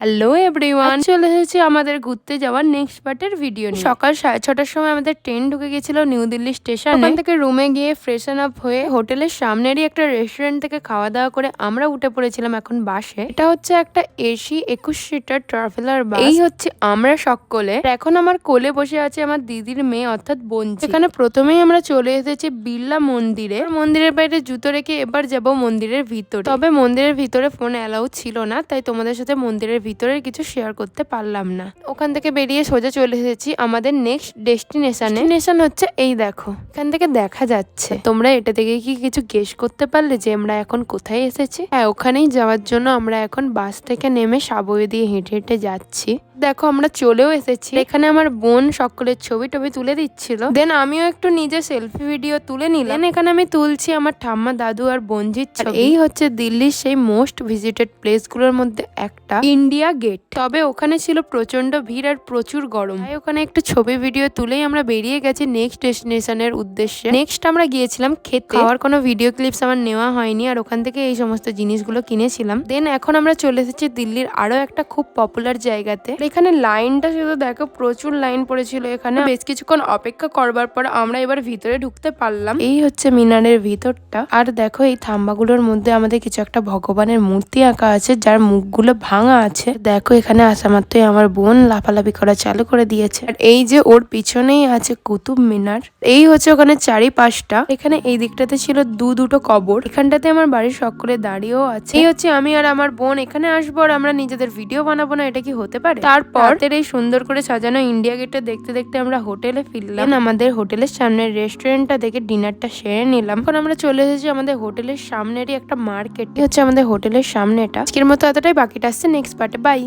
Hello everyone, চলে এসেছি আমাদের ঘুরতে যাওয়ার নেক্সট পার্টের ভিডিও নিয়ে। সকাল 6:30টার সময় আমাদের ট্রেন ঢুকে গেছিল নিউ দিল্লি স্টেশনে। ওখান থেকে রুমে গিয়ে ফ্রেশন আপ হয়ে হোটেলের সামনেরই একটা রেস্টুরেন্ট থেকে খাওয়া দাওয়া করে আমরা উঠে পড়েছিলাম এখন বাসে। এটা হচ্ছে একটা এসি 21 সিটার ট্রাভেলার বাস। এই হচ্ছে আমরা সকলে। এখন আমার কোলে বসে আছে আমার দিদির মেয়ে অর্থাৎ বোনজি। এখানে প্রথমেই আমরা চলে এসেছি বিড়লা মন্দিরে। মন্দিরের বাইরে জুতো রেখে এবার যাব মন্দিরের ভিতরে। তবে মন্দিরের ভিতরে ফোন অ্যালাউ ছিল না, তাই তোমাদের সাথে মন্দিরের ভিতরের কিছু শেয়ার করতে পারলাম না। ওখান থেকে বেরিয়ে সোজা চলে এসেছি আমাদের নেক্সট ডেস্টিনেশন হচ্ছে এই দেখো, এখান থেকে দেখা যাচ্ছে। তোমরা এটা থেকে কি কিছু গেস করতে পারলে যে আমরা এখন কোথায় এসেছি? হ্যাঁ, ওখানেই যাওয়ার জন্য আমরা এখন বাস থেকে নেমে সাবওয়ে দিয়ে হেঁটে হেঁটে যাচ্ছি। দেখো আমরা চলেও এসেছি। এখানে আমার বোন সকলের ছবি টবি তুলে দিচ্ছিল, দেন আমিও একটু নিজে সেলফি ভিডিও তুলে নিলাম। এখানে আমি তুলছি আমার ঠাম্মা, দাদু আর বোনজির ছবি। এই হচ্ছে দিল্লির সেই মোস্ট ভিজিটেড প্লেস গুলোর মধ্যে একটা, ইন্ডিয়া গেট। তবে ওখানে ছিল প্রচন্ড ভিড় আর প্রচুর গরম, তাই ওখানে একটু ছবি ভিডিও তুলেই আমরা বেরিয়ে গেছি নেক্সট ডেস্টিনেশনের উদ্দেশ্যে। নেক্সট আমরা গিয়েছিলাম খেতে। খাওয়ার কোনো ভিডিও ক্লিপস আমার নেওয়া হয়নি, আর ওখান থেকে এই সমস্ত জিনিসগুলো কিনেছিলাম। দেন এখন আমরা চলে এসেছি দিল্লির আরো একটা খুব পপুলার জায়গাতে। এখানে লাইনটা শুধু দেখো, প্রচুর লাইন পড়েছিল। এখানে বেশ কিছুক্ষণ অপেক্ষা করবার পর আমরা এবার ভিতরে ঢুকতে পারলাম। এই হচ্ছে মিনারের ভিতরটা। আর দেখো এই থাম্বাগুলোর মধ্যে আমাদের কিছু একটা ভগবানের মূর্তি আঁকা আছে, যার মুখগুলো ভাঙা আছে। দেখো এখানে আসা মাত্রই আমার বোন লাফালাফি করা চালু করে দিয়েছে। আর এই যে ওর পিছনেই আছে কুতুব মিনার। এই হচ্ছে ওখানে চারিপাশটা। এখানে এই দিকটাতে ছিল দুটো কবর। এখানটাতে আমার বাড়ির সকলে দাঁড়িয়েও আছে। এই হচ্ছে আমি আর আমার বোন এখানে আসবো আর আমরা নিজেদের ভিডিও বানাবো না, এটা কি হতে পারে? তারপর এই সুন্দর করে সাজানো ইন্ডিয়া গেটটা দেখতে দেখতে আমরা হোটেলে ফিরলাম। আমাদের হোটেলের সামনের রেস্টুরেন্টটা দেখে ডিনারটা সেরে নিলাম। এখন আমরা চলে এসেছি আমাদের হোটেলের সামনেরই একটা মার্কেট। হচ্ছে আমাদের হোটেলের সামনে এটা। আজকের মতো এতটাই, বাকিটা আসছে নেক্সট পার্টে। বাই।